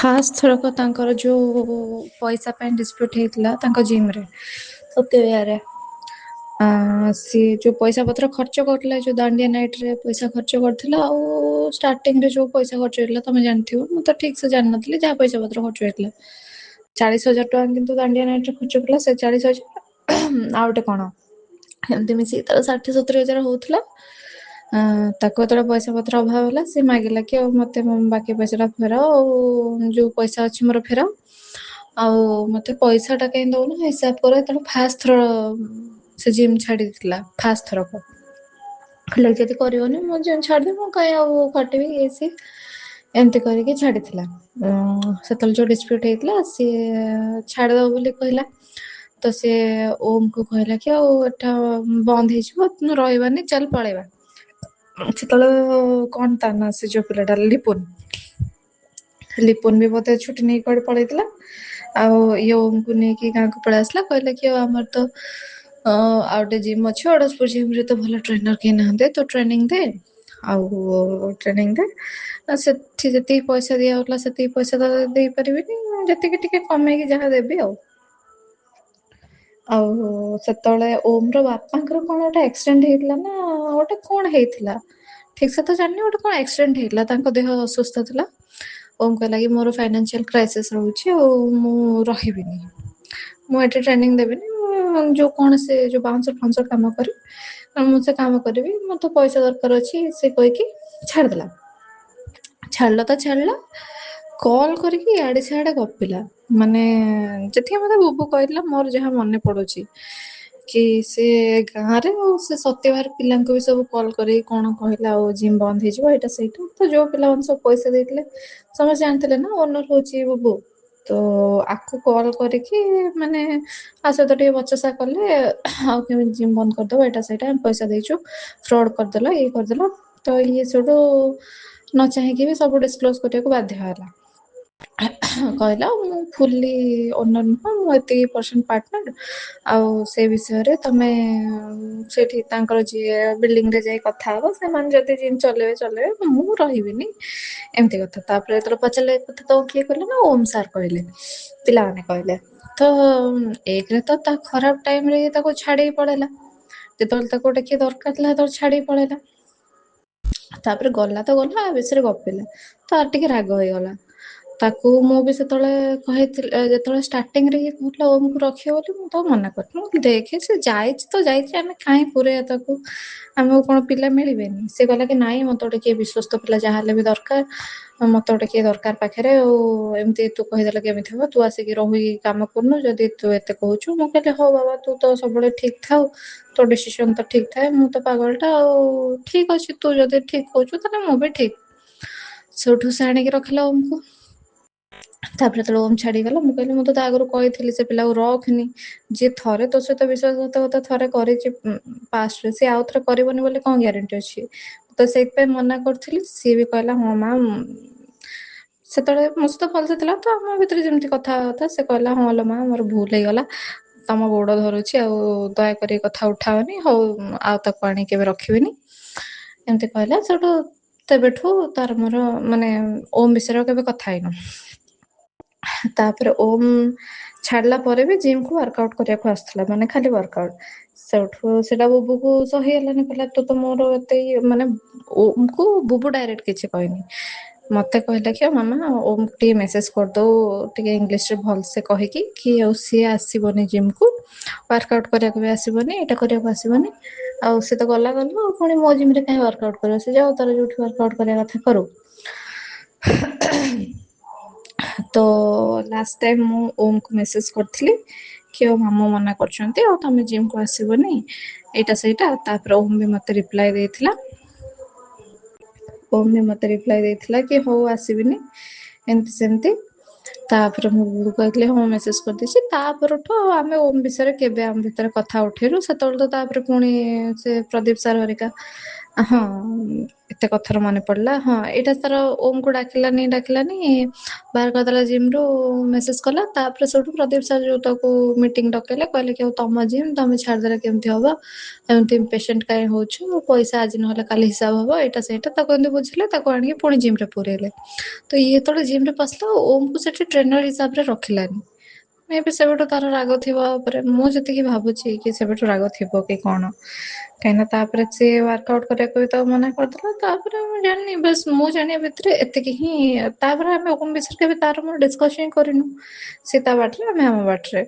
First ଥରକ ତାଙ୍କର ଯୋଉ ପଇସା ପାଇଁ ଡିସ୍ପ୍ୟୁଟ୍ ହେଇଥିଲା ତାଙ୍କ ଜିମ୍ରେ ସତ୍ୟବିହାରରେ, ସିଏ ଯୋଉ ପଇସା ପତ୍ର ଖର୍ଚ୍ଚ କରୁଥିଲା ଯୋଉ ଦାଣ୍ଡିଆ ନାଇଟରେ ପଇସା ଖର୍ଚ୍ଚ କରିଥିଲା, ଆଉ ଷ୍ଟାର୍ଟିଂରେ ଯୋଉ ପଇସା ଖର୍ଚ୍ଚ ହେଇଥିଲା ତମେ ଜାଣିଥିବ, ମୁଁ ତ ଠିକ ସେ ଜାଣିନଥିଲି ଯାହା ପଇସା ପତ୍ର ଖର୍ଚ୍ଚ ହେଇଥିଲା 40,000 ଟଙ୍କା କିନ୍ତୁ ଦାଣ୍ଡିଆ ନାଇଟରେ ଖର୍ଚ୍ଚ କଲା। ସେ 40,000 ଆଉ ଗୋଟେ କଣ ଏମିତି ମିଶିକି ତାର 60-70 ହଜାର ହଉଥିଲା। ତାକୁ ଯେତେବେଳେ ପଇସା ପତ୍ର ଅଭାବ ହେଲା ସେ ମାଗିଲା କି ଆଉ ମତେ ବାକି ପଇସାଟା ଫେରାଅ, ଆଉ ଯୋଉ ପଇସା ଅଛି ମୋର ଫେରାଅ, ଆଉ ମତେ ପଇସା ଟା କାହିଁ ଦଉନ ହିସାବ କର। ଯେତେବେଳେ ଫାଷ୍ଟ ଥର ସେ ଜିମ୍ ଛାଡିଥିଲା ଫାଷ୍ଟ ଥରକ, କହିଲା ଯଦି କରିବନି ମୁଁ ଜିମ୍ ଛାଡିଦେବି, ମୁଁ କାହିଁ ଆଉ କାଟିବି ଇଏ ସିଏ ଏମିତି କରିକି ଛାଡିଥିଲା। ସେତେବେଳେ ଯୋଉ ଡିସ୍ପ୍ୟୁଟ୍ ହେଇଥିଲା ସିଏ ଛାଡିଦବ ବୋଲି କହିଲା, ତ ସିଏ ଓମ୍ କୁ କହିଲା କି ଆଉ ଏଟା ବନ୍ଦ ହେଇଯିବ ରହିବାନି ଚାଲ ପଳେଇବା। ସେତେବେଳେ କଣ ତା ନା ସେ ଯୋଉ ପିଲାଟା ଲିପୁନ ବି ବୋଧେ ଛୁଟି ନେଇକି କୁଆଡେ ପଳେଇଥିଲା, ଆଉ ଇଏ ଓମକୁ ନେଇକି ଗାଁକୁ ପଳେଇ ଆସିଲା। କହିଲା କି ଆଉ ଆମର ତ ଆଉ ଗୋଟେ ଜିମ୍ ଅଛି, ଅଡ଼ଶପୁର ଜିମରେ ତ ଭଲ ଟ୍ରେନର କେହି ନାହାନ୍ତି, ତ ଟ୍ରେନିଂ ଦେ, ଆଉ ଟ୍ରେନିଂ ଦେ। ସେଠି ଯେତିକି ପଇସା ଦିଆ ହଉଥିଲା ସେତିକି ପଇସା ତ ଦେଇପାରିବିନି, ଯେତିକି ଟିକେ କମେଇକି ଯାହା ଦେବି ଆଉ। ଆଉ ସେତେବେଳେ ଓମ ର ବାପାଙ୍କର କଣ ଗୋଟେ ଆକ୍ସିଡେଣ୍ଟ ହେଇଥିଲା ନା ଗୋଟେ କଣ ହେଇଥିଲା ଠିକ ସେ ତ ଜାଣିନି, ଗୋଟେ କଣ ଆକ୍ସିଡେଣ୍ଟ ହେଇଥିଲା, ତାଙ୍କ ଦେହ ଅସୁସ୍ଥ ଥିଲା। ଓମ କହିଲା କି ମୋର ଫାଇନାନ୍ସିଆଲ କ୍ରାଇସିସ୍ ରହୁଛି ଆଉ ମୁଁ ରହିବିନି, ମୁଁ ଏଠି ଟ୍ରେନିଂ ଦେବିନି, ମୁଁ ଯୋଉ କଣ ସେ ଯୋଉ ବାଉନ୍ସର ଫାଉନ୍ସର କାମ କରେ ମୁଁ ସେ କାମ କରିବି, ମତେ ପଇସା ଦରକାର ଅଛି, ସେ କହିକି ଛାଡିଦେଲା। ଛାଡିଲା ତ ଛାଡିଲା, କଲ୍ କରିକି ଇଆଡେ ସିଆଡେ ଗପିଲା। ମାନେ ଯେତିକି ମତେ ବୁବୁ କହିଥିଲା ମୋର ଯାହା ମନେ ପଡୁଛି କି ସେ ଗାଁରେ ଆଉ ସେ ସତ୍ୟଭାର ପିଲାଙ୍କୁ ବି ସବୁ କଲ୍ କରିକି କଣ କହିଲା, ଆଉ ଜିମ୍ ବନ୍ଦ ହେଇଯିବ ଏଇଟା ସେଇଟା। ତ ଯୋଉ ପିଲାମାନେ ସବୁ ପଇସା ଦେଇଥିଲେ ସମସ୍ତେ ଜାଣିଥିଲେ ନା ଓନର ହଉଛି ବୁବୁ, ତ ଆକୁ କଲ୍ କରିକି ମାନେ ଆ ସହିତ ଟିକେ ବଚସା କଲେ, ଆଉ କେମିତି ଜିମ୍ ବନ୍ଦ କରିଦବ ଏଇଟା ସେଇଟା, ପଇସା ଦେଇଛୁ ଫ୍ରଡ କରିଦେଲ ଇଏ କରିଦେଲ। ତ ଇଏ ସେଠୁ ନ ଚାହିଁକି ବି ସବୁ ଡିସକ୍ଲୋଜ କରିବାକୁ ବାଧ୍ୟ ହେଲା। କହିଲା ମୁଁ ଫୁଲି ଓନର ନୁହଁ, ମୁଁ ଏତିକି ପରସେଣ୍ଟ ପାର୍ଟନର, ଆଉ ସେ ବିଷୟରେ ତମେ ସେଠି ତାଙ୍କର ଯିଏ ବିଲ୍ଡିଂରେ ଯାଇ କଥା ହବ, ସେମାନେ ଯଦି ଜିମ୍ ଚଲେଇବେ ଚଲେଇବେ, ମୁଁ ରହିବିନି ଏମିତି କଥା। ତାପରେ ଯେତେବେଳେ ପଚାରିଲେ ଏ କଥା ତମକୁ କିଏ କହିଲେ, ନା ଓମ ସାର୍ କହିଲେ, ପିଲାମାନେ କହିଲେ। ତ ଏକରେ ତ ତା ଖରାପ ଟାଇମରେ ତାକୁ ଛାଡିକି ପଳେଇଲା, ଯେତେବେଳେ ତାକୁ ଗୋଟେ କିଏ ଦରକାର ଥିଲା ସେତେବେଳେ ଛାଡିକି ପଳେଇଲା। ତାପରେ ଗଲା ତ ଗଲା ଆ ବିଷୟରେ ଗପିଲା, ତାର ଟିକେ ରାଗ ହେଇଗଲା। ତାକୁ ମୁଁ ବି ସେତେବେଳେ କହିଥିଲି, ଯେତେବେଳେ ଷ୍ଟାର୍ଟିଂରେ ଇଏ କହୁଥିଲା ଓମକୁ ରଖିବ ବୋଲି, ମୁଁ ତାକୁ ମନା କରିଥିଲି, ମୁଁ ଦେଖେ ସେ ଯାଇଛି ତ ଯାଇଛି, ଆମେ କାହିଁ ପୁରେଇବା ତାକୁ, ଆମକୁ କଣ ପିଲା ମିଳିବେନି। ସେ କହିଲା କି ନାଇଁ ମତେ ଗୋଟେ କିଏ ବିଶ୍ୱସ୍ତ ପିଲା ଯାହାହେଲେ ବି ଦରକାର, ମତେ ଗୋଟେ କିଏ ଦରକାର ପାଖରେ, ଆଉ ଏମିତି ତୁ କହିଦେଲେ କେମିତି ହବ, ତୁ ଆସିକି ରହିକି କାମ କରୁନୁ ଯଦି ତୁ ଏତେ କହୁଛୁ। ମୁଁ କହିଲି ହଉ ବାବା ତୁ ତ ସବୁବେଳେ ଠିକ ଥାଉ, ତୋ ଡିସିସନ ତ ଠିକ ଥାଏ, ମୁଁ ତ ପାଗଳଟା, ଆଉ ଠିକ ଅଛି ତୁ ଯଦି ଠିକ କହୁଛୁ ତାହେଲେ ମୁଁ ବି ଠିକ। ସେଉଠୁ ସେ ଆଣିକି ରଖିଲା ଓମକୁ। ତାପରେ ଯେତେବେଳେ ଓମ ଛାଡିଗଲା, ମୁଁ କହିଲି ମୁଁ ତ ତା ଆଗରୁ କହିଥିଲି ସେ ପିଲାକୁ ରଖନି, ଯିଏ ଥରେ ତୋ ସହିତ ବିଶ୍ୱାସଘାତକତା ଥରେ କରିଛି ପାଷ୍ଟରେ, ସିଏ ଆଉ ଥରେ କରିବନି ବୋଲି କଣ ଗ୍ୟାରେଣ୍ଟି ଅଛି। ତ ସେଇଥିପାଇଁ ମନା କରୁଥିଲି। ସିଏ ବି କହିଲା ହଁ ମା, ସେତେବେଳେ ମୋ ସହିତ ଭଲସେ ଥିଲା ତ ଆମ ଭିତରେ ଯେମିତି କଥା ସେ କହିଲା ହଁ ଲୋ ମା ମୋର ଭୁଲ ହେଇଗଲା, ତମ ଗୋଡ ଧରୁଛି, ଆଉ ଦୟାକରି କଥା ଉଠାଅନି, ହଉ ଆଉ ତାକୁ ଆଣି କେବେ ରଖିବିନି ଏମିତି କହିଲା। ସେଠୁ ତେବେଠୁ ତାର ମୋର ମାନେ ଓମ ବିଷୟରେ ଆଉ କେବେ କଥା ହେଇନୁ। ତାପରେ ଓମ ଛାଡିଲା ପରେ ବି ଜିମ୍ କୁ ୱାର୍କ ଆଉଟ କରିବାକୁ ଆସୁଥିଲା, ମାନେ ଖାଲି ୱାର୍କ ଆଉଟ। ସେଠୁ ସେଟା ବୁବୁକୁ ସହି ହେଲାନି, କହିଲା ତୁ ତ ମୋର ଏତେ ମାନେ ଓମକୁ ବୁବୁ ଡାଇରେକ୍ଟ କିଛି କହିନି, ମତେ କହିଲା କି ମାମା ଓମକୁ ଟିକେ ମେସେଜ କରିଦଉ ଟିକେ ଇଂଲିଶରେ ଭଲସେ କହିକି କି ଆଉ ସିଏ ଆସିବନି ଜିମ୍ କୁ, ୱାର୍କ ଆଉଟ କରିବାକୁ ବି ଆସିବନି, ଏଇଟା କରିବାକୁ ଆସିବନି, ଆଉ ସେ ତ ଗଲା ଆଉ ପୁଣି ମୋ ଜିମ୍ ରେ କାହିଁ ୱାର୍କ ଆଉଟ କରିବ, ସେ ଯାଉ ତାର ଯୋଉଠି ୱାର୍କ ଆଉଟ କରିବା କଥା କରୁ। ତ ଲାଷ୍ଟ ଟାଇମ ମୁଁ ଓମକୁ ମେସେଜ କରିଥିଲି କି ଆଉ ମାମୁଁ ମନା କରୁଛନ୍ତି, ଆଉ ତମେ ଜିମ୍ କୁ ଆସିବନି ଏଇଟା ସେଇଟା। ତାପରେ ଓମ ବି ମତେ ରିପ୍ଲାଏ ଦେଇଥିଲା, ଓମ ବି ମତେ ରିପ୍ଲାଏ ଦେଇଥିଲା କି ହଉ ଆସିବିନି ଏମତି ସେମିତି। ତାପରେ ମୁଁ କହିଥିଲି ହଁ ମେସେଜ କରିଦେଇଛି। ତାପରଠୁ ଆମେ ଓମ ବିଷୟରେ କେବେ ଆମ ଭିତରେ କଥା ଉଠେଇଲୁ। ସେତେବେଳେ ତ ତାପରେ ପୁଣି ସେ ପ୍ରଦୀପ ସାର୍ ହରିକା, ହଁ ମତେ କଥାର ମନେ ପଡିଲା। ହଁ ଏଇଟା ତାର ଓମକୁ ଡାକିଲାନି ବାହାର କରିଦେଲା ଜିମ୍ ରୁ ମେସେଜ କଲା। ତାପରେ ସେଠୁ ପ୍ରଦୀପ ସାର୍ ଯୋଉ ତାକୁ ମିଟିଂ ଡକେଇଲେ, କହିଲେ କି ଆଉ ତମ ଜିମ୍ ତମେ ଛାଡିଦେଲେ କେମିତି ହବ, ଏମିତି ପେସେଣ୍ଟ କାଇଁ ହଉଛୁ, ପଇସା ଆଜି ନହେଲେ କାଲି ହିସାବ ହବ, ଏଇଟା ସେଇଟା ତାକୁ ଏମିତି ବୁଝିଲେ। ତାକୁ ଆଣିକି ପୁଣି ଜିମ୍ ରେ ପୁରେଇଲେ। ତ ଇଏ ଯେତେବେଳେ ଜିମ୍ ରେ ପଶିଲା ଓମକୁ ସେଠି ଟ୍ରେନର ହିସାବରେ ରଖିଲାନି। ମେ ବି ସେବେଠୁ ତାର ରାଗ ଥିବ ଉପରେ, ମୁଁ ଯେତିକି ଭାବୁଛି କି ସେବେଠୁ ରାଗ ଥିବ କି କଣ। କାହିଁକିନା ତାପରେ ସେ ୱାର୍କଆଉଟ କରିବାକୁ ବି ତାକୁ ମନା କରିଦେଲା। ତାପରେ ମୁଁ ଜାଣିନି, ବାସ୍ ମୁଁ ଜାଣିବା ଭିତରେ ଏତିକି ହିଁ। ତାପରେ ଆମେ ଓମ ବିଷୟରେ କେବେ ତାର ମୋର ଡିସ୍କସ ହିଁ କରିନୁ। ସେ ତା ବାଟରେ ଆମେ ଆମ ବାଟରେ।